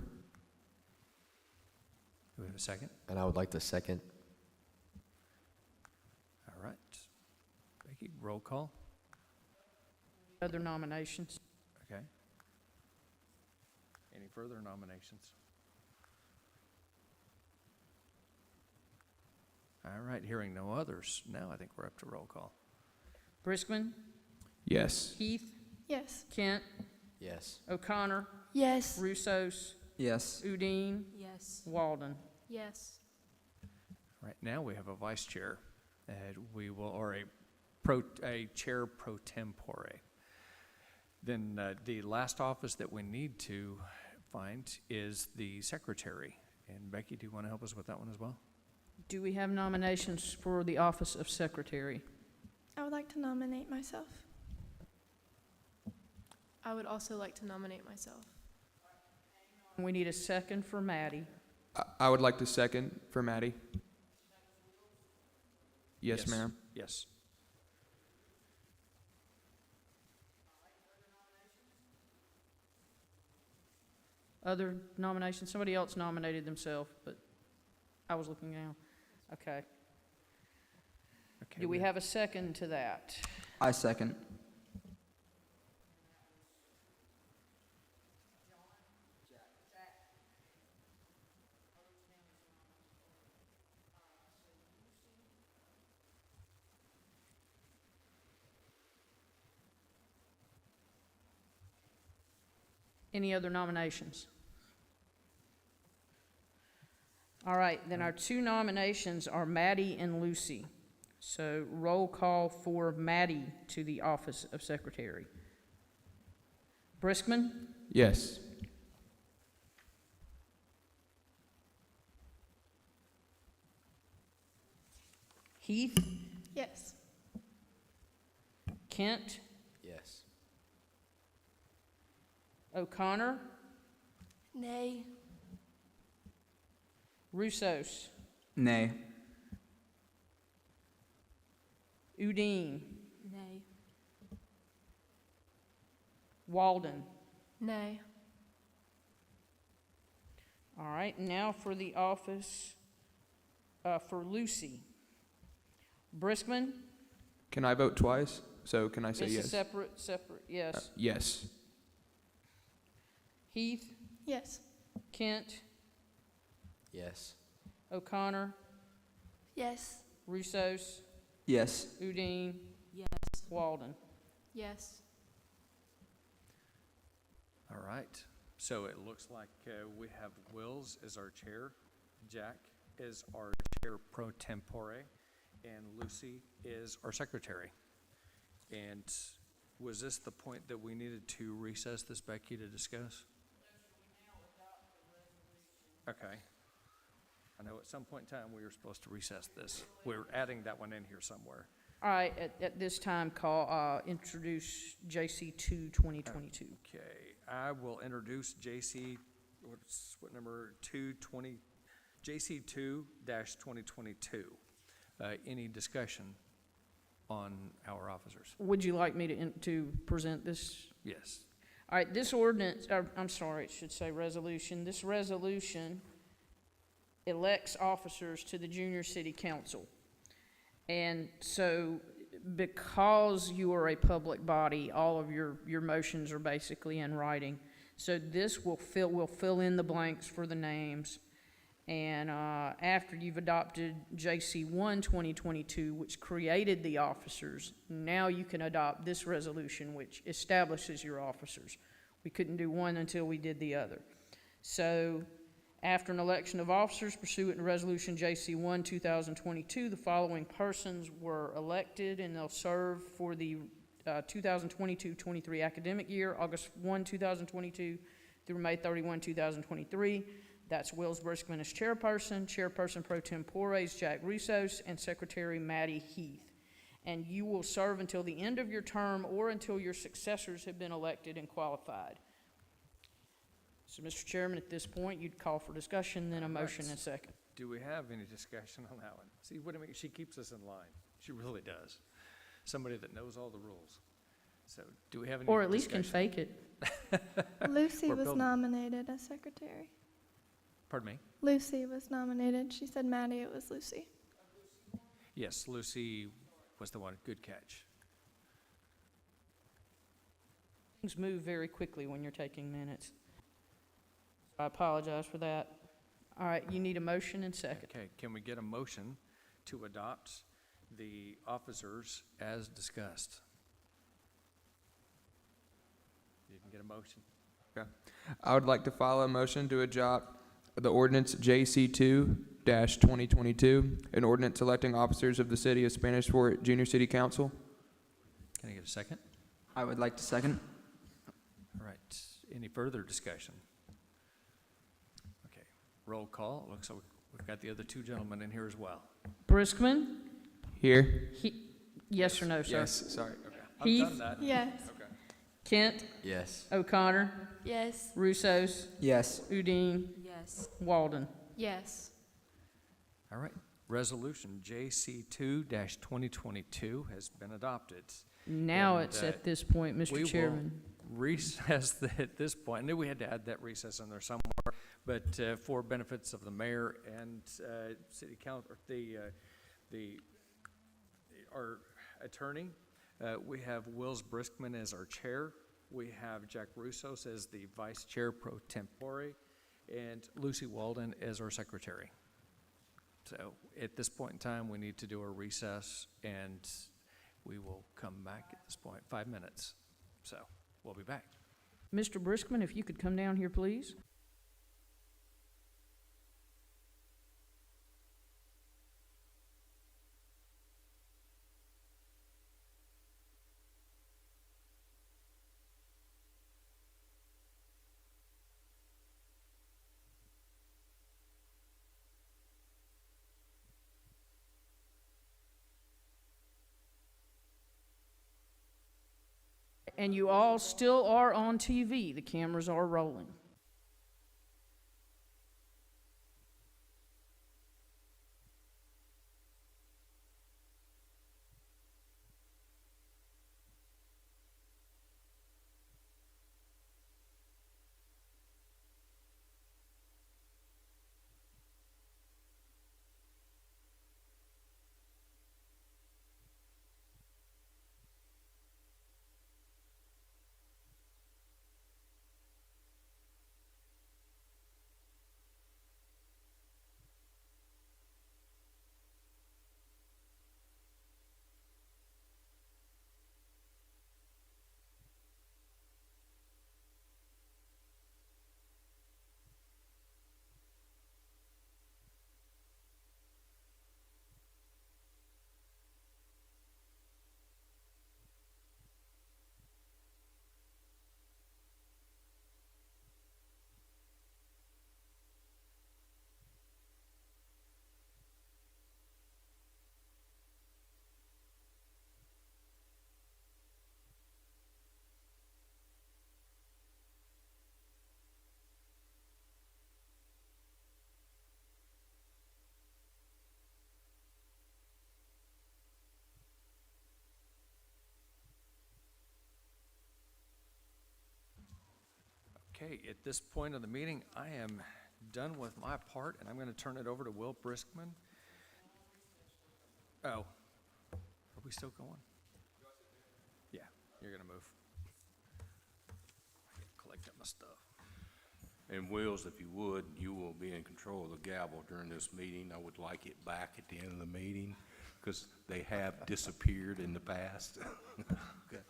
[SPEAKER 1] Do we have a second?
[SPEAKER 8] And I would like to second.
[SPEAKER 1] All right. Becky, roll call.
[SPEAKER 2] Other nominations?
[SPEAKER 1] Okay. Any further nominations? All right, hearing no others, now I think we're up to roll call.
[SPEAKER 2] Briskman,
[SPEAKER 4] Yes.
[SPEAKER 2] Heath,
[SPEAKER 3] Yes.
[SPEAKER 2] Kent,
[SPEAKER 8] Yes.
[SPEAKER 2] O'Connor,
[SPEAKER 3] Yes.
[SPEAKER 2] Russos,
[SPEAKER 5] Yes.
[SPEAKER 2] Udine,
[SPEAKER 3] Yes.
[SPEAKER 2] Walden.
[SPEAKER 3] Yes.
[SPEAKER 1] All right, now we have a vice chair, and we will, or a chair pro tempore. Then the last office that we need to find is the secretary. And Becky, do you want to help us with that one as well?
[SPEAKER 2] Do we have nominations for the office of secretary?
[SPEAKER 9] I would like to nominate myself.
[SPEAKER 3] I would also like to nominate myself.
[SPEAKER 2] We need a second for Maddie.
[SPEAKER 4] I would like to second for Maddie. Yes, ma'am.
[SPEAKER 1] Yes.
[SPEAKER 2] Other nominations? Somebody else nominated themselves, but I was looking now. Okay.
[SPEAKER 1] Okay.
[SPEAKER 2] Do we have a second to that?
[SPEAKER 5] I second.
[SPEAKER 2] Any other nominations? All right, then our two nominations are Maddie and Lucy. So roll call for Maddie to the office of secretary. Briskman,
[SPEAKER 4] Yes.
[SPEAKER 2] Heath,
[SPEAKER 9] Yes.
[SPEAKER 2] Kent,
[SPEAKER 8] Yes.
[SPEAKER 2] O'Connor,
[SPEAKER 3] Nay.
[SPEAKER 2] Russos,
[SPEAKER 5] Nay.
[SPEAKER 2] Udine,
[SPEAKER 3] Nay.
[SPEAKER 2] Walden.
[SPEAKER 3] Nay.
[SPEAKER 2] All right, now for the office for Lucy. Briskman,
[SPEAKER 4] Can I vote twice? So can I say
[SPEAKER 2] it's a
[SPEAKER 4] yes?
[SPEAKER 2] separate, yes.
[SPEAKER 4] Yes.
[SPEAKER 2] Heath,
[SPEAKER 9] Yes.
[SPEAKER 2] Kent,
[SPEAKER 8] Yes.
[SPEAKER 2] O'Connor,
[SPEAKER 3] Yes.
[SPEAKER 2] Russos,
[SPEAKER 5] Yes.
[SPEAKER 2] Udine,
[SPEAKER 3] Yes.
[SPEAKER 2] Walden.
[SPEAKER 3] Yes.
[SPEAKER 1] All right, so it looks like we have Wills as our chair, Jack is our chair pro tempore, and Lucy is our secretary. And was this the point that we needed to recess this, Becky, to discuss? Okay. I know at some point in time we were supposed to recess this. We're adding that one in here somewhere.
[SPEAKER 2] All right, at this time, introduce JC 2-2022.
[SPEAKER 1] Okay, I will introduce what number, JC 2-2022. Any discussion on our officers?
[SPEAKER 2] Would you like me to present this?
[SPEAKER 1] Yes.
[SPEAKER 2] All right, this ordinance, I'm sorry, it should say resolution. This resolution elects officers to the Junior City Council. And so because you are a public body, all of your motions are basically in writing. So this will fill in the blanks for the names. And after you've adopted JC 1 2022, which created the officers, now you can adopt this resolution, which establishes your officers. We couldn't do one until we did the other. So after an election of officers pursuant to Resolution JC 1 2022, the following persons were elected, and they'll serve for the 2022-23 academic year, August 1, 2022 through May 31, 2023. That's Wills Briskman as chairperson, chairperson pro tempore is Jack Russos, and secretary Maddie Heath. And you will serve until the end of your term or until your successors have been elected and qualified. So, Mr. Chairman, at this point, you'd call for discussion, then a motion and a second.
[SPEAKER 1] Do we have any discussion on that one? See, what I mean, she keeps us in line. She really does. Somebody that knows all the rules. So, do we have any
[SPEAKER 2] Or at least can
[SPEAKER 1] discussion?
[SPEAKER 2] fake it.
[SPEAKER 9] Lucy
[SPEAKER 1] We're
[SPEAKER 9] was
[SPEAKER 1] building.
[SPEAKER 9] nominated as secretary.
[SPEAKER 1] Pardon me?
[SPEAKER 9] Lucy was nominated. She said Maddie, it was Lucy.
[SPEAKER 1] Yes, Lucy was the one. Good catch.
[SPEAKER 2] Things move very quickly when you're taking minutes. I apologize for that. All right, you need a motion and second.
[SPEAKER 1] Okay, can we get a motion to adopt the officers as discussed? You can get a motion.
[SPEAKER 4] I would like to file a motion to adopt the ordinance JC 2-2022, an ordinance electing officers of the city of Spanish Fort Junior City Council.
[SPEAKER 1] Can I get a second?
[SPEAKER 5] I would like to second.
[SPEAKER 1] All right, any further discussion? Okay, roll call. It looks like we've got the other two gentlemen in here as well.
[SPEAKER 2] Briskman?
[SPEAKER 4] Here.
[SPEAKER 2] Yes or no, sir?
[SPEAKER 4] Yes, sorry.
[SPEAKER 1] Okay, I've
[SPEAKER 2] Heath?
[SPEAKER 1] done that.
[SPEAKER 9] Yes.
[SPEAKER 1] Okay.
[SPEAKER 2] Kent?
[SPEAKER 8] Yes.
[SPEAKER 2] O'Connor?
[SPEAKER 3] Yes.
[SPEAKER 2] Russos?
[SPEAKER 5] Yes.
[SPEAKER 2] Udine?
[SPEAKER 3] Yes.
[SPEAKER 2] Walden?
[SPEAKER 3] Yes.
[SPEAKER 1] All right, resolution JC 2-2022 has been adopted.
[SPEAKER 2] Now
[SPEAKER 1] And,
[SPEAKER 2] it's at this point,
[SPEAKER 1] we
[SPEAKER 2] Mr.
[SPEAKER 1] will
[SPEAKER 2] Chairman.
[SPEAKER 1] Recess at this point. I knew we had to add that recess in there somewhere, but for benefits of the mayor and city council, our attorney, we have Wills Briskman as our chair. We have Jack Russos as the vice chair pro tempore, and Lucy Walden as our secretary. So at this point in time, we need to do a recess, and we will come back at this point, 5 minutes. So we'll be back.
[SPEAKER 2] Mr. Briskman, if you could come down here, please. And you all still are on TV. The cameras are rolling.
[SPEAKER 1] Okay, at this point of the meeting, I am done with my part, and I'm going to turn it over to Will Briskman. Oh, are we still going? You're gonna move. I gotta collect up my stuff.
[SPEAKER 7] And Wills, if you would, you will be in control of the gavel during this meeting. I would like it back at the end of the meeting, because they have disappeared in the past. Okay.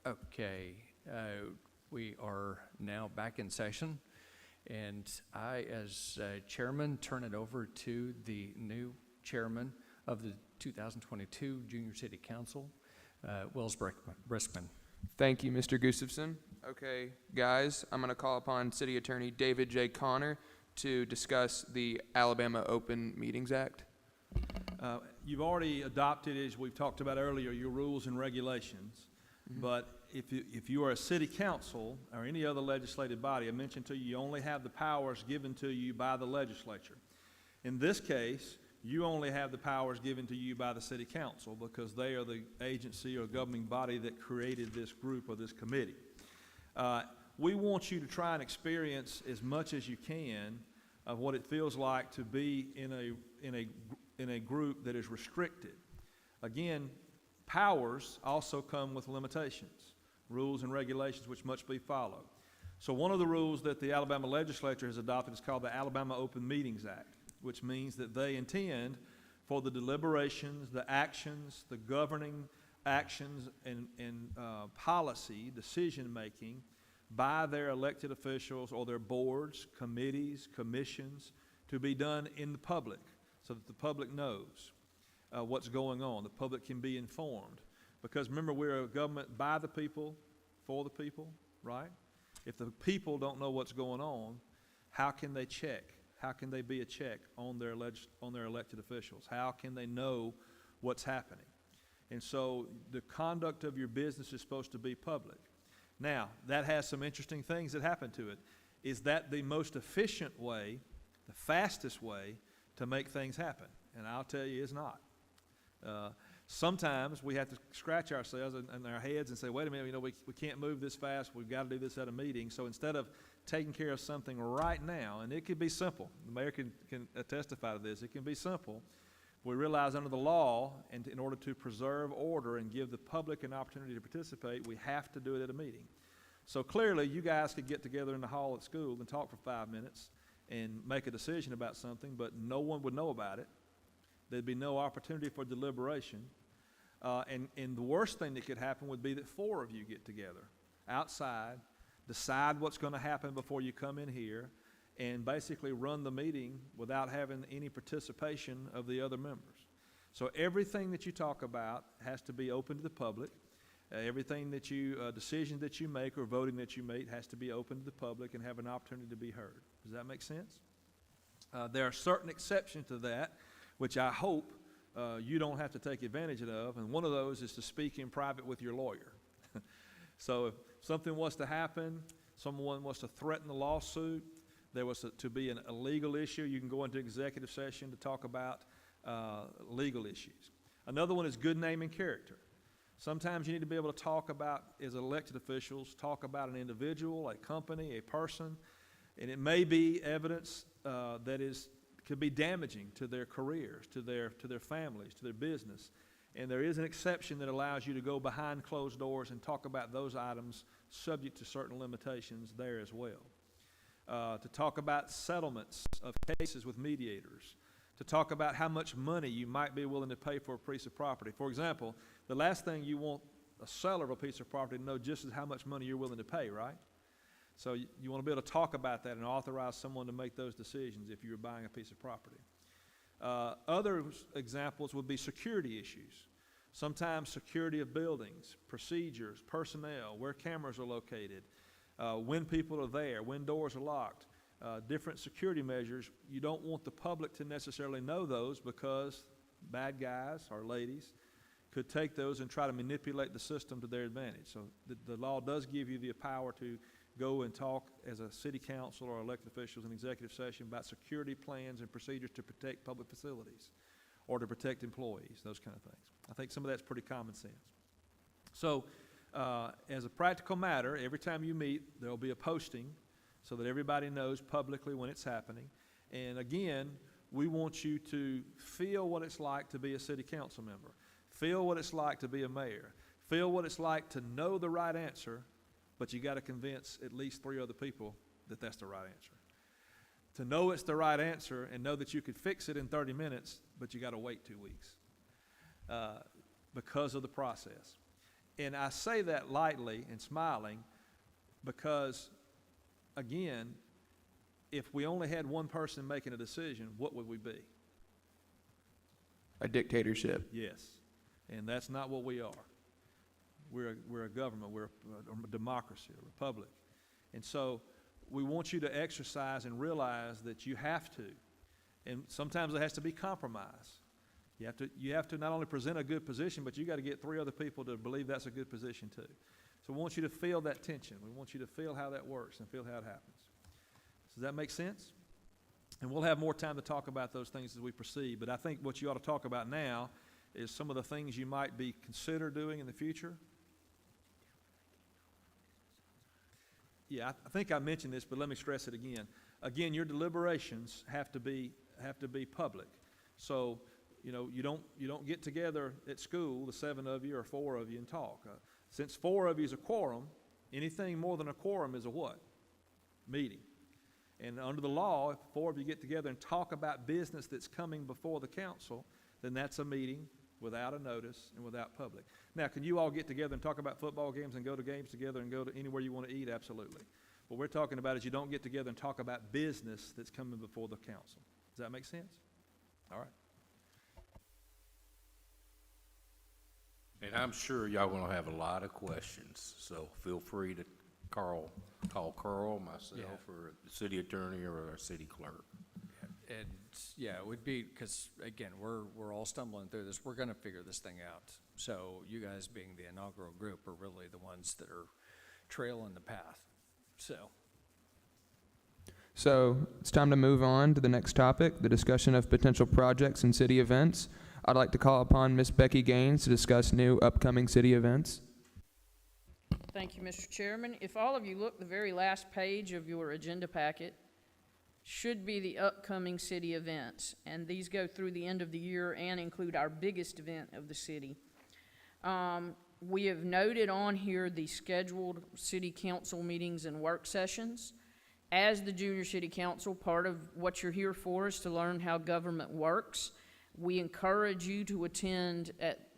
[SPEAKER 1] Okay, we are now back in session, and I, as chairman, turn it over to the new chairman of the 2022 Junior City Council, Wells Briskman.
[SPEAKER 4] Thank you, Mr. Gustafson. Okay, guys, I'm going to call upon City Attorney David J. Connor to discuss the Alabama Open Meetings Act.
[SPEAKER 6] You've already adopted, as we've talked about earlier, your rules and regulations. But if you are a city council or any other legislative body, I mentioned to you, you only have the powers given to you by the legislature. In this case, you only have the powers given to you by the city council, because they are the agency or governing body that created this group or this committee. We want you to try and experience as much as you can of what it feels like to be in a group that is restricted. Again, powers also come with limitations, rules and regulations which must be followed. So one of the rules that the Alabama legislature has adopted is called the Alabama Open Meetings Act, which means that they intend for the deliberations, the actions, the governing actions, and policy, decision-making by their elected officials or their boards, committees, commissions, to be done in the public so that the public knows what's going on. The public can be informed. Because remember, we're a government by the people, for the people, right? If the people don't know what's going on, how can they check? How can they be a check on their elected officials? How can they know what's happening? And so the conduct of your business is supposed to be public. Now, that has some interesting things that happen to it. Is that the most efficient way, the fastest way to make things happen? And I'll tell you, it's not. Sometimes we have to scratch ourselves in our heads and say, wait a minute, we can't move this fast. We've got to do this at a meeting. So instead of taking care of something right now, and it could be simple. The mayor can testify to this. It can be simple. We realize under the law, and in order to preserve order and give the public an opportunity to participate, we have to do it at a meeting. So clearly, you guys could get together in the hall at school and talk for 5 minutes and make a decision about something, but no one would know about it. There'd be no opportunity for deliberation. And the worst thing that could happen would be that 4 of you get together outside, decide what's going to happen before you come in here, and basically run the meeting without having any participation of the other members. So everything that you talk about has to be open to the public. Everything that decision that you make or voting that you make has to be open to the public and have an opportunity to be heard. Does that make sense? There are certain exceptions to that, which I hope you don't have to take advantage of, and one of those is to speak in private with your lawyer. So if something was to happen, someone wants to threaten the lawsuit, there was to be a legal issue, you can go into executive session to talk about legal issues. Another one is good name and character. Sometimes you need to be able to talk about, as elected officials, talk about an individual, a company, a person, and it may be evidence could be damaging to their careers, to their families, to their business. And there is an exception that allows you to go behind closed doors and talk about those items subject to certain limitations there as well. To talk about settlements of cases with mediators, to talk about how much money you might be willing to pay for a piece of property. For example, the last thing you want a seller of a piece of property to know just is how much money you're willing to pay, right? So you want to be able to talk about that and authorize someone to make those decisions if you're buying a piece of property. Other examples would be security issues. Sometimes security of buildings, procedures, personnel, where cameras are located, when people are there, when doors are locked, different security measures. You don't want the public to necessarily know those because bad guys or ladies could take those and try to manipulate the system to their advantage. So the law does give you the power to go and talk as a city council or elected officials in executive session about security plans and procedures to protect public facilities or to protect employees, those kind of things. I think some of that's pretty common sense. So as a practical matter, every time you meet, there will be a posting so that everybody knows publicly when it's happening. And again, we want you to feel what it's like to be a city council member, feel what it's like to be a mayor, feel what it's like to know the right answer, but you got to convince at least 3 other people that that's the right answer. To know it's the right answer and know that you could fix it in 30 minutes, but you got to wait 2 weeks because of the process. And I say that lightly and smiling because, again, if we only had one person making a decision, what would we be?
[SPEAKER 4] A dictatorship.
[SPEAKER 6] Yes, and that's not what we are. We're a government, we're a democracy, a republic. And so we want you to exercise and realize that you have to, and sometimes there has to be compromise. You have to not only present a good position, but you got to get 3 other people to believe that's a good position too. So we want you to feel that tension. We want you to feel how that works and feel how it happens. Does that make sense? And we'll have more time to talk about those things as we proceed, but I think what you ought to talk about now is some of the things you might be consider doing in the future. Yeah, I think I mentioned this, but let me stress it again. Again, your deliberations have to be public. So, you don't get together at school, the 7 of you or 4 of you, and talk. Since 4 of you is a quorum, anything more than a quorum is a what? Meeting. And under the law, if 4 of you get together and talk about business that's coming before the council, then that's a meeting without a notice and without public. Now, can you all get together and talk about football games and go to games together and go to anywhere you want to eat? Absolutely. What we're talking about is you don't get together and talk about business that's coming before the council. Does that make sense? All right.
[SPEAKER 7] And I'm sure y'all gonna have a lot of questions, so feel free to call Carl, myself, or the city attorney or our city clerk.
[SPEAKER 1] And, yeah, it would be, because, again, we're all stumbling through this. We're going to figure this thing out. So you guys being the inaugural group are really the ones that are trailing the path.
[SPEAKER 4] So it's time to move on to the next topic, the discussion of potential projects and city events. I'd like to call upon Ms. Becky Gaines to discuss new upcoming city events.
[SPEAKER 2] Thank you, Mr. Chairman. If all of you look, the very last page of your agenda packet should be the upcoming city events, and these go through the end of the year and include our biggest event of the city. We have noted on here the scheduled city council meetings and work sessions. As the Junior City Council, part of what you're here for is to learn how government works. We encourage you to attend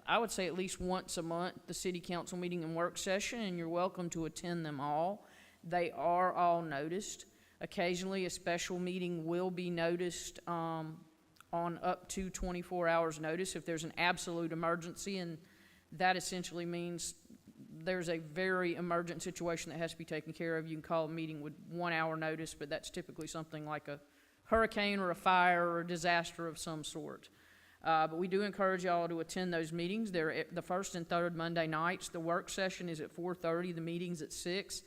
[SPEAKER 2] I would say at least once a month, the city council meeting and work session, and you're welcome to attend them all. They are all noticed. Occasionally, a special meeting will be noticed on up to 24 hours notice if there's an absolute emergency, and that essentially means there's a very emergent situation that has to be taken care of. You can call a meeting with 1 hour notice, but that's typically something like a hurricane or a fire or a disaster of some sort. But we do encourage y'all to attend those meetings. They're the first and third Monday nights. The work session is at 4:30, the meeting's at 6.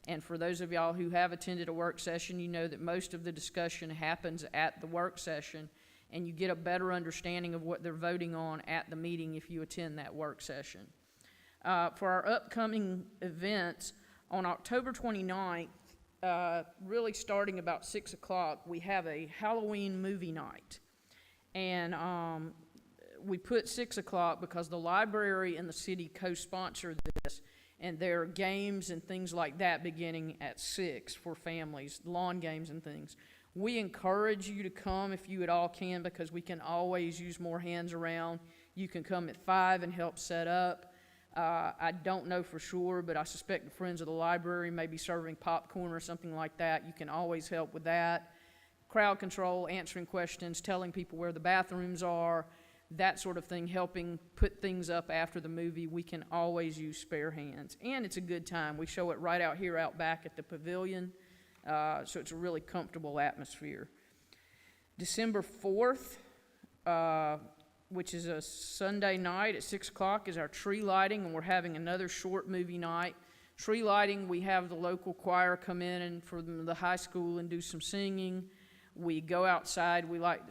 [SPEAKER 2] And for those of y'all who have attended a work session, you know that most of the discussion happens at the work session, and you get a better understanding of what they're voting on at the meeting if you attend that work session. For our upcoming events, on October 29th, really starting about 6 o'clock, we have a Halloween movie night. And we put 6 o'clock because the library and the city co-sponsor this, and there are games and things like that beginning at 6 for families, lawn games and things. We encourage you to come if you at all can, because we can always use more hands around. You can come at 5 and help set up. I don't know for sure, but I suspect the Friends of the Library may be serving popcorn or something like that. You can always help with that. Crowd control, answering questions, telling people where the bathrooms are, that sort of thing, helping put things up after the movie. We can always use spare hands. And it's a good time. We show it right out here out back at the pavilion, so it's a really comfortable atmosphere. December 4th, which is a Sunday night at 6 o'clock, is our tree lighting, and we're having another short movie night. Tree lighting, we have the local choir come in and for the high school and do some singing. We go outside, we light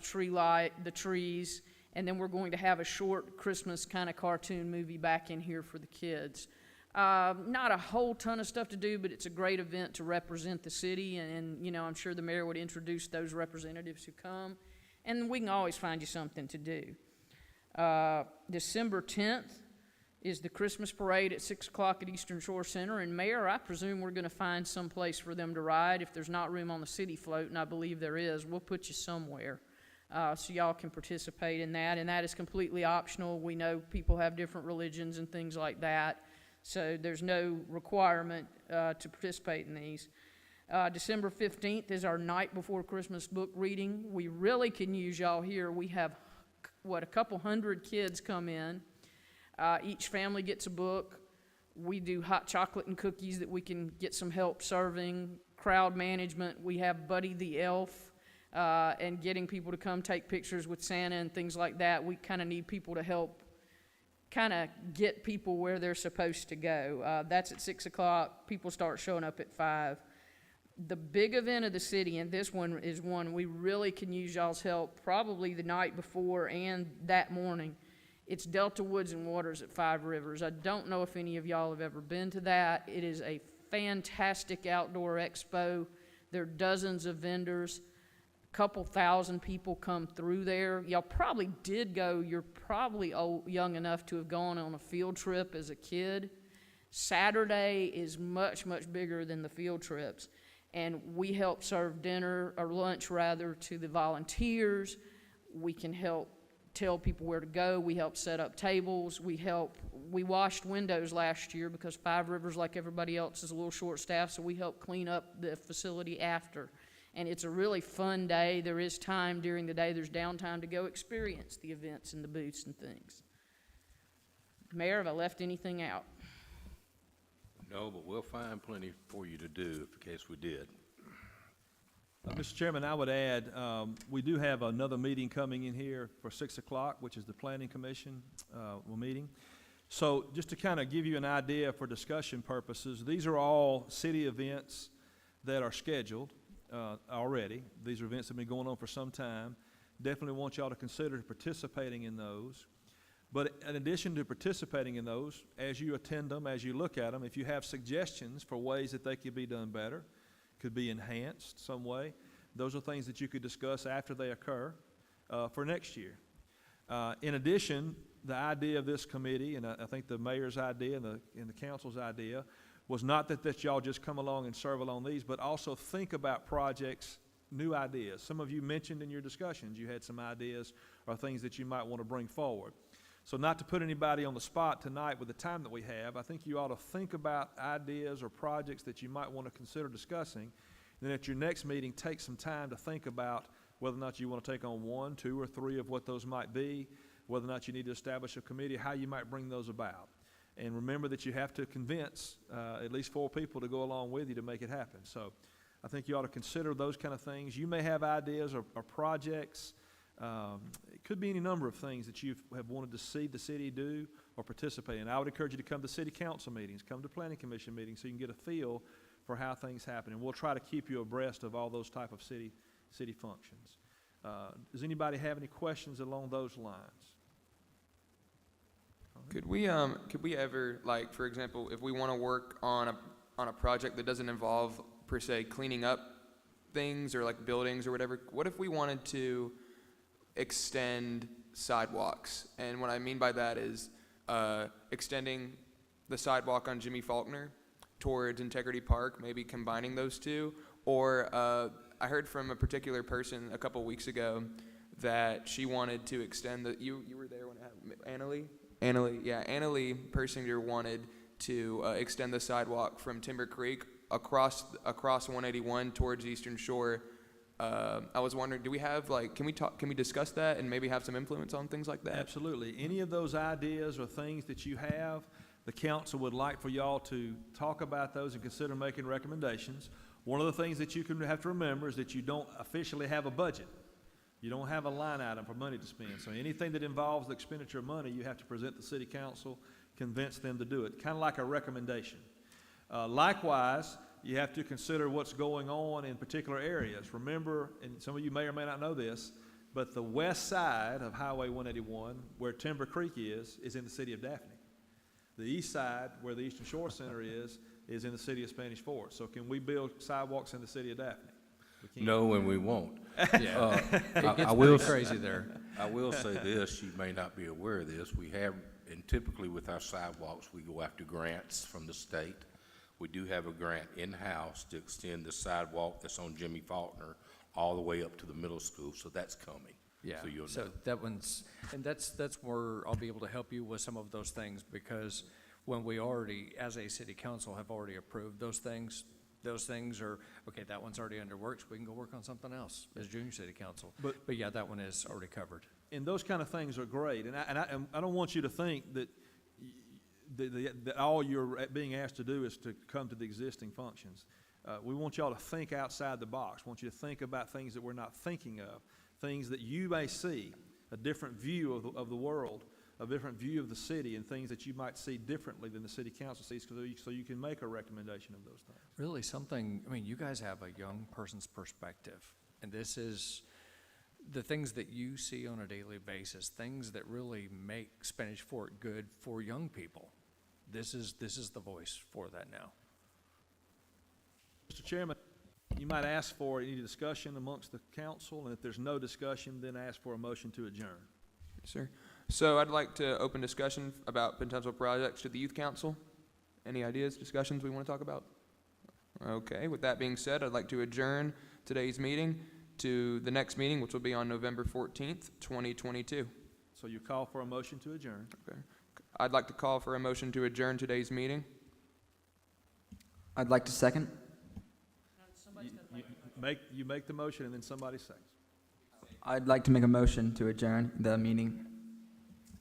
[SPEAKER 2] the trees, and then we're going to have a short Christmas kind of cartoon movie back in here for the kids. Not a whole ton of stuff to do, but it's a great event to represent the city, and you know, I'm sure the mayor would introduce those representatives who come, and we can always find you something to do. December 10th is the Christmas parade at 6 o'clock at Eastern Shore Center, and Mayor, I presume we're going to find some place for them to ride. If there's not room on the city float, and I believe there is, we'll put you somewhere. So y'all can participate in that, and that is completely optional. We know people have different religions and things like that, so there's no requirement to participate in these. December 15th is our night before Christmas book reading. We really can use y'all here. We have, a couple hundred kids come in. Each family gets a book. We do hot chocolate and cookies that we can get some help serving. Crowd management, we have Buddy the Elf, and getting people to come take pictures with Santa and things like that. We kind of need people to help kind of get people where they're supposed to go. That's at 6 o'clock. People start showing up at 5. The big event of the city, and this one is one we really can use y'all's help probably the night before and that morning. It's Delta Woods and Waters at Five Rivers. I don't know if any of y'all have ever been to that. It is a fantastic outdoor expo. There are dozens of vendors. A couple thousand people come through there. Y'all probably did go. You're probably young enough to have gone on a field trip as a kid. Saturday is much, much bigger than the field trips. And we help serve dinner, or lunch rather, to the volunteers. We can help tell people where to go. We help set up tables. We washed windows last year because Five Rivers, like everybody else, is a little short-staffed, so we help clean up the facility after. And it's a really fun day. There is time during the day. There's downtime to go experience the events and the booths and things. Mayor, have I left anything out?
[SPEAKER 7] No, but we'll find plenty for you to do in case we did.
[SPEAKER 6] Mr. Chairman, I would add, we do have another meeting coming in here for 6 o'clock, which is the Planning Commission meeting. So just to kind of give you an idea for discussion purposes, these are all city events that are scheduled already. These are events that have been going on for some time. Definitely want y'all to consider participating in those. But in addition to participating in those, as you attend them, as you look at them, if you have suggestions for ways that they could be done better, could be enhanced some way, those are things that you could discuss after they occur for next year. In addition, the idea of this committee, and I think the mayor's idea and the council's idea, was not that y'all just come along and serve along these, but also think about projects, new ideas. Some of you mentioned in your discussions you had some ideas or things that you might want to bring forward. So not to put anybody on the spot tonight with the time that we have, I think you ought to think about ideas or projects that you might want to consider discussing. And then at your next meeting, take some time to think about whether or not you want to take on 1, 2, or 3 of what those might be, whether or not you need to establish a committee, how you might bring those about. And remember that you have to convince at least 4 people to go along with you to make it happen. So I think you ought to consider those kind of things. You may have ideas or projects. It could be any number of things that you have wanted to see the city do or participate in. I would encourage you to come to city council meetings, come to planning commission meetings so you can get a feel for how things happen. And we'll try to keep you abreast of all those type of city functions. Does anybody have any questions along those lines?
[SPEAKER 4] Could we ever, like, for example, if we want to work on a project that doesn't involve per se cleaning up things or like buildings or whatever, what if we wanted to extend sidewalks? And what I mean by that is extending the sidewalk on Jimmy Faulkner towards Integrity Park, maybe combining those two. Or I heard from a particular person a couple weeks ago that she wanted to extend the, you were there when it happened, Annalee Persinger wanted to extend the sidewalk from Timber Creek across 181 towards Eastern Shore. I was wondering, do we have, like, can we discuss that and maybe have some influence on things like that?
[SPEAKER 6] Absolutely. Any of those ideas or things that you have, the council would like for y'all to talk about those and consider making recommendations. One of the things that you have to remember is that you don't officially have a budget. You don't have a line item for money to spend. So anything that involves the expenditure of money, you have to present the city council, convince them to do it, kind of like a recommendation. Likewise, you have to consider what's going on in particular areas. Remember, and some of you may or may not know this, but the west side of Highway 181, where Timber Creek is in the city of Daphne. The east side, where the Eastern Shore Center is in the city of Spanish Fort. So can we build sidewalks in the city of Daphne? We can't.
[SPEAKER 7] No, and we won't.
[SPEAKER 1] Yeah. It
[SPEAKER 7] I
[SPEAKER 1] gets
[SPEAKER 7] will
[SPEAKER 1] pretty crazy there.
[SPEAKER 7] I will say this, you may not be aware of this, we have, and typically with our sidewalks, we go after grants from the state. We do have a grant in-house to extend the sidewalk that's on Jimmy Faulkner all the way up to the middle school, so that's coming.
[SPEAKER 1] Yeah,
[SPEAKER 7] So you'll
[SPEAKER 1] so
[SPEAKER 7] know.
[SPEAKER 1] that one's, and that's where I'll be able to help you with some of those things, because when we already, as a city council, have already approved those things are, okay, that one's already under works, we can go work on something else as junior city council.
[SPEAKER 6] But
[SPEAKER 1] yeah, that one is already covered.
[SPEAKER 6] And those kind of things are great. And I don't want you to think that that all you're being asked to do is to come to the existing functions. We want y'all to think outside the box. We want you to think about things that we're not thinking of, things that you may see, a different view of the world, a different view of the city, and things that you might see differently than the city council sees, so you can make a recommendation of those things.
[SPEAKER 1] Really something, I mean, you guys have a young person's perspective, and this is the things that you see on a daily basis, things that really make Spanish Fort good for young people. This is the voice for that now.
[SPEAKER 6] Mr. Chairman, you might ask for any discussion amongst the council, and if there's no discussion, then ask for a motion to adjourn.
[SPEAKER 4] Yes, sir. So I'd like to open discussion about potential projects to the youth council. Any ideas, discussions we want to talk about? Okay, with that being said, I'd like to adjourn today's meeting to the next meeting, which will be on November 14th, 2022.
[SPEAKER 6] So you call for a motion to adjourn.
[SPEAKER 4] Okay. I'd like to call for a motion to adjourn today's meeting.
[SPEAKER 5] I'd like to second.
[SPEAKER 6] You make the motion, and then somebody seconds.
[SPEAKER 5] I'd like to make a motion to adjourn the meeting.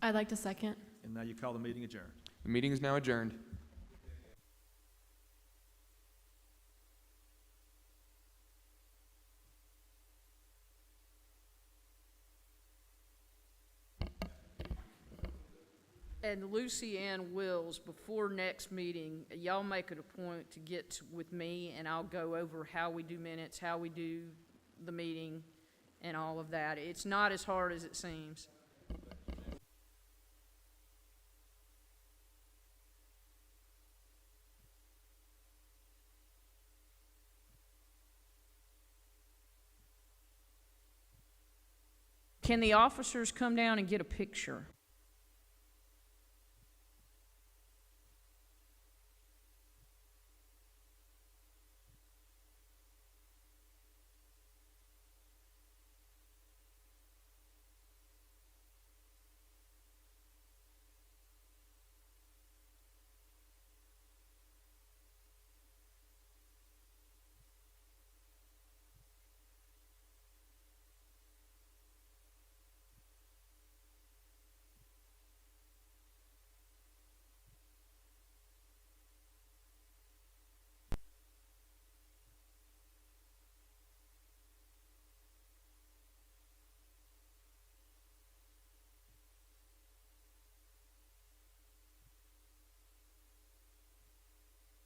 [SPEAKER 3] I'd like to second.
[SPEAKER 6] And now you call the meeting adjourned.
[SPEAKER 4] The meeting is now adjourned.
[SPEAKER 2] And Lucy Ann Wills, before next meeting, y'all make it a point to get with me, and I'll go over how we do minutes, how we do the meeting, and all of that. It's not as hard as it seems. Can the officers come down and get a picture?